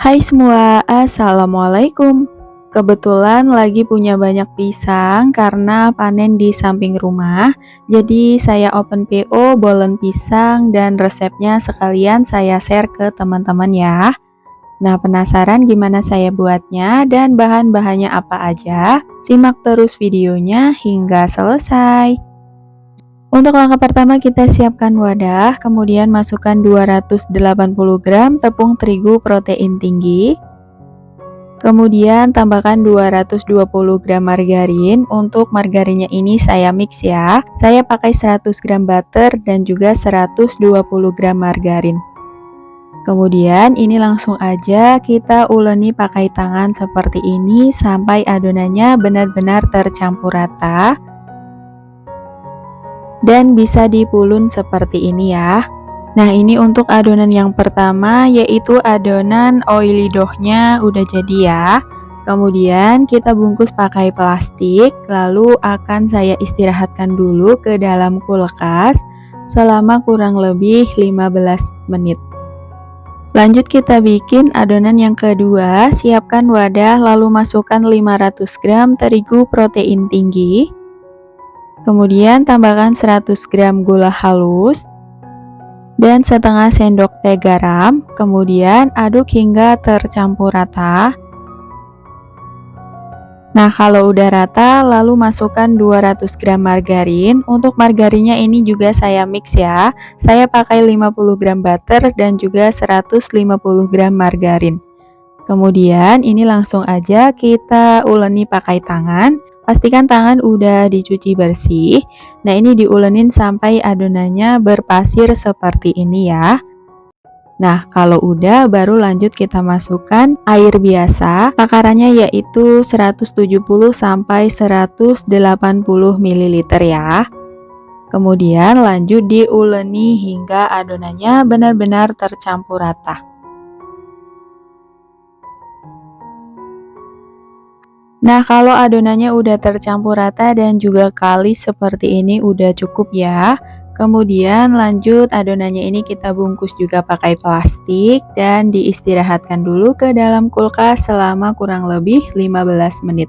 Hai semua, Assalamualaikum. Kebetulan lagi punya banyak pisang karena panen di samping rumah. Jadi saya open PO bolen pisang dan resepnya sekalian saya share ke teman-teman ya. Nah, penasaran gimana saya buatnya dan bahan-bahannya apa aja? Simak terus videonya hingga selesai. Untuk langkah pertama kita siapkan wadah, kemudian masukkan 280 gram tepung terigu protein tinggi. Kemudian tambahkan 220 gram margarin. Untuk margarinnya ini saya mix ya. Saya pakai 100 gram butter dan juga 120 gram margarin. Kemudian ini langsung aja kita uleni pakai tangan seperti ini sampai adonannya benar-benar tercampur rata. Dan bisa dipulun seperti ini ya. Nah, ini untuk adonan yang pertama, yaitu adonan oily dough-nya udah jadi ya. Kemudian kita bungkus pakai plastik, lalu akan saya istirahatkan dulu ke dalam kulkas selama kurang lebih 15 menit. Lanjut kita bikin adonan yang kedua. Siapkan wadah, lalu masukkan 500 gram terigu protein tinggi. Kemudian tambahkan 100 gram gula halus dan setengah sendok teh garam, kemudian aduk hingga tercampur rata. Nah, kalau udah rata, lalu masukkan 200 gram margarin. Untuk margarinnya ini juga saya mix ya. Saya pakai 50 gram butter dan juga 150 gram margarin. Kemudian ini langsung aja kita uleni pakai tangan. Pastikan tangan udah dicuci bersih. Nah, ini diulenin sampai adonannya berpasir seperti ini ya. Nah, kalau udah baru lanjut kita masukkan air biasa. Takarannya yaitu 170 sampai 180 ml ya. Kemudian lanjut diuleni hingga adonannya benar-benar tercampur rata. Nah, kalau adonannya udah tercampur rata dan juga kalis seperti ini udah cukup ya. Kemudian lanjut adonannya ini kita bungkus juga pakai plastik dan diistirahatkan dulu ke dalam kulkas selama kurang lebih 15 menit.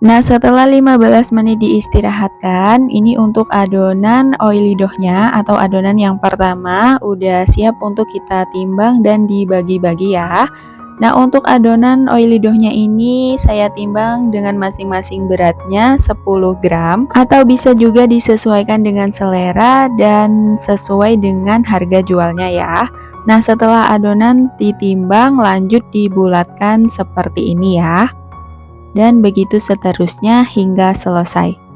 Nah, setelah 15 menit diistirahatkan, ini untuk adonan oily dough-nya atau adonan yang pertama udah siap untuk kita timbang dan dibagi-bagi ya. Nah, untuk adonan oily dough-nya ini saya timbang dengan masing-masing beratnya 10 gram atau bisa juga disesuaikan dengan selera dan sesuai dengan harga jualnya ya. Nah, setelah adonan ditimbang lanjut dibulatkan seperti ini ya. Dan begitu seterusnya hingga selesai.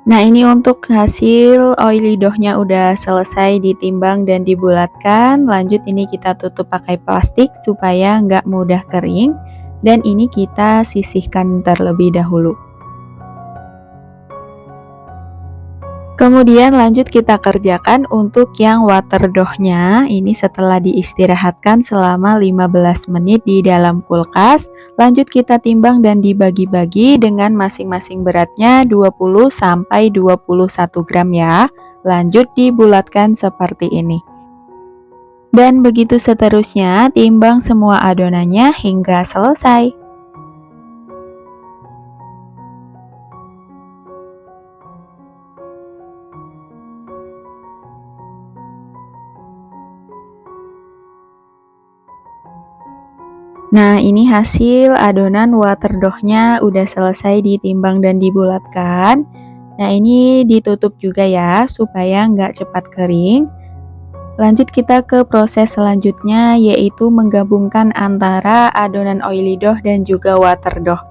Nah, ini untuk hasil oily dough-nya udah selesai ditimbang dan dibulatkan. Lanjut ini kita tutup pakai plastik supaya nggak mudah kering. Dan ini kita sisihkan terlebih dahulu. Kemudian lanjut kita kerjakan untuk yang water dough-nya. Ini setelah diistirahatkan selama 15 menit di dalam kulkas. Lanjut kita timbang dan dibagi-bagi dengan masing-masing beratnya 20 sampai 21 gram ya. Lanjut dibulatkan seperti ini. Dan begitu seterusnya, timbang semua adonannya hingga selesai. Nah, ini hasil adonan water dough-nya udah selesai ditimbang dan dibulatkan. Nah, ini ditutup juga ya, supaya nggak cepat kering. Lanjut kita ke proses selanjutnya, yaitu menggabungkan antara adonan oily dough dan juga water dough.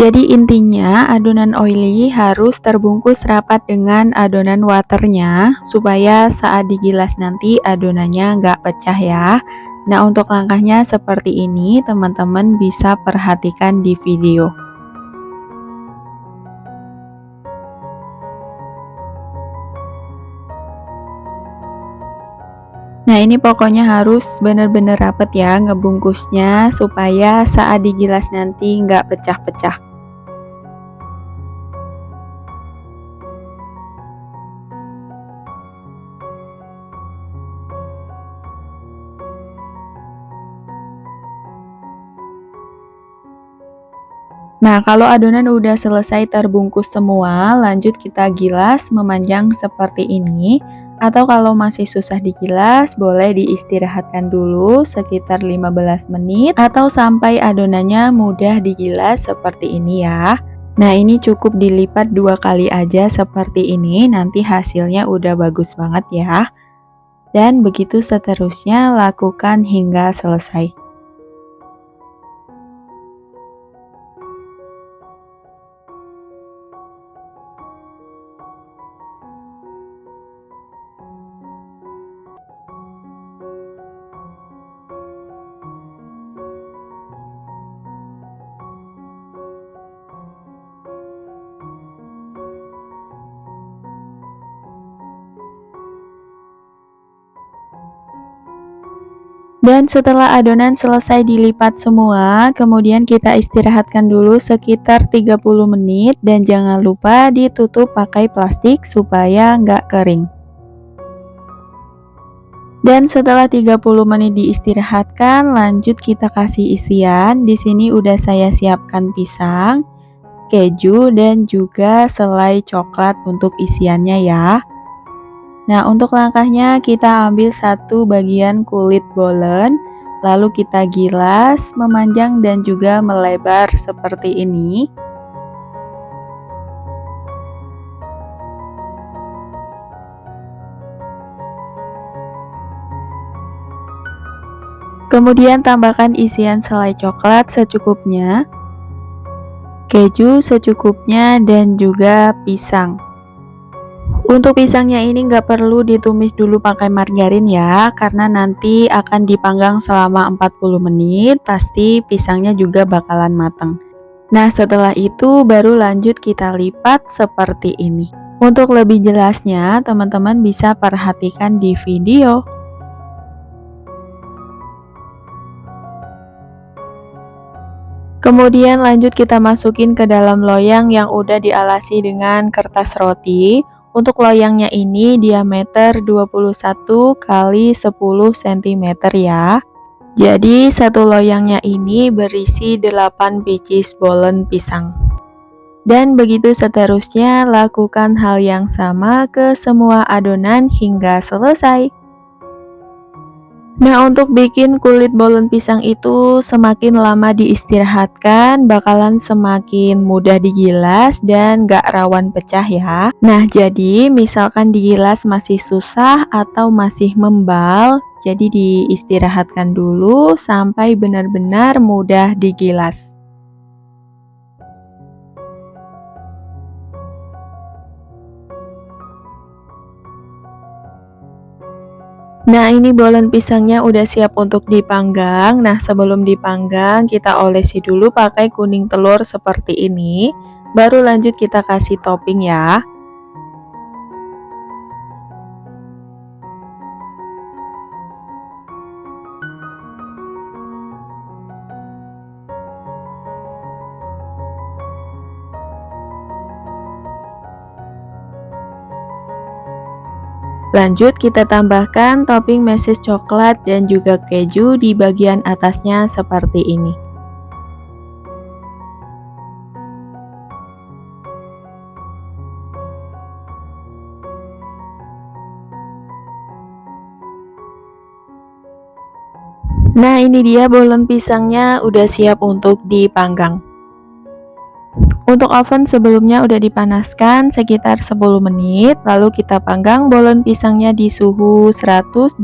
Jadi intinya adonan oily harus terbungkus rapat dengan adonan waternya, supaya saat digilas nanti adonannya nggak pecah ya. Nah, untuk langkahnya seperti ini, teman-teman bisa perhatikan di video. Nah, ini pokoknya harus benar-benar rapet ya ngebungkusnya, supaya saat digilas nanti nggak pecah-pecah. Nah, kalau adonan udah selesai terbungkus semua, lanjut kita gilas memanjang seperti ini. Atau kalau masih susah digilas, boleh diistirahatkan dulu sekitar 15 menit atau sampai adonannya mudah digilas seperti ini ya. Nah, ini cukup dilipat 2 kali aja seperti ini, nanti hasilnya udah bagus banget ya. Dan begitu seterusnya, lakukan hingga selesai. Dan setelah adonan selesai dilipat semua, kemudian kita istirahatkan dulu sekitar 30 menit dan jangan lupa ditutup pakai plastik supaya nggak kering. Dan setelah 30 menit diistirahatkan, lanjut kita kasih isian. Di sini udah saya siapkan pisang, keju, dan juga selai coklat untuk isiannya ya. Nah, untuk langkahnya kita ambil satu bagian kulit bolen, lalu kita gilas, memanjang dan juga melebar seperti ini. Kemudian tambahkan isian selai coklat secukupnya, keju secukupnya, dan juga pisang. Untuk pisangnya ini nggak perlu ditumis dulu pakai margarin ya, karena nanti akan dipanggang selama 40 menit, pasti pisangnya juga bakalan matang. Nah, setelah itu baru lanjut kita lipat seperti ini. Untuk lebih jelasnya, teman-teman bisa perhatikan di video. Kemudian lanjut kita masukin ke dalam loyang yang udah dialasi dengan kertas roti. Untuk loyangnya ini diameter 21 kali 10 cm ya. Jadi satu loyangnya ini berisi 8 biji bolen pisang. Dan begitu seterusnya, lakukan hal yang sama ke semua adonan hingga selesai. Nah, untuk bikin kulit bolen pisang itu semakin lama diistirahatkan, bakalan semakin mudah digilas dan gak rawan pecah ya. Nah, jadi misalkan digilas masih susah atau masih membal, jadi diistirahatkan dulu sampai benar-benar mudah digilas. Nah, ini bolen pisangnya udah siap untuk dipanggang. Nah, sebelum dipanggang kita olesi dulu pakai kuning telur seperti ini. Baru lanjut kita kasih topping ya. Lanjut kita tambahkan topping meses coklat dan juga keju di bagian atasnya seperti ini. Nah, ini dia bolen pisangnya udah siap untuk dipanggang. Untuk oven sebelumnya udah dipanaskan sekitar 10 menit, lalu kita panggang bolen pisangnya di suhu 180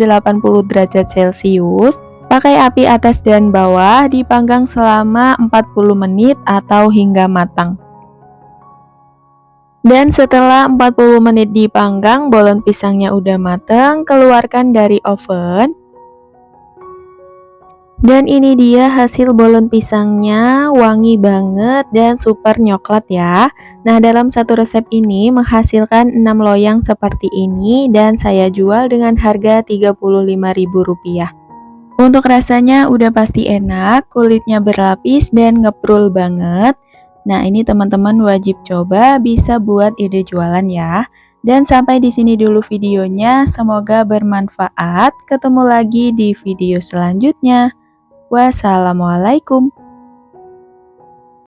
derajat Celcius. Pakai api atas dan bawah, dipanggang selama 40 menit atau hingga matang. Dan setelah 40 menit dipanggang, bolen pisangnya udah matang, keluarkan dari oven. Dan ini dia hasil bolen pisangnya, wangi banget dan super nyoklat ya. Nah, dalam satu resep ini menghasilkan 6 loyang seperti ini dan saya jual dengan harga Rp35.000. Untuk rasanya udah pasti enak, kulitnya berlapis dan ngeprul banget. Nah, ini teman-teman wajib coba, bisa buat ide jualan ya. Dan sampai di sini dulu videonya, semoga bermanfaat. Ketemu lagi di video selanjutnya. Wassalamualaikum.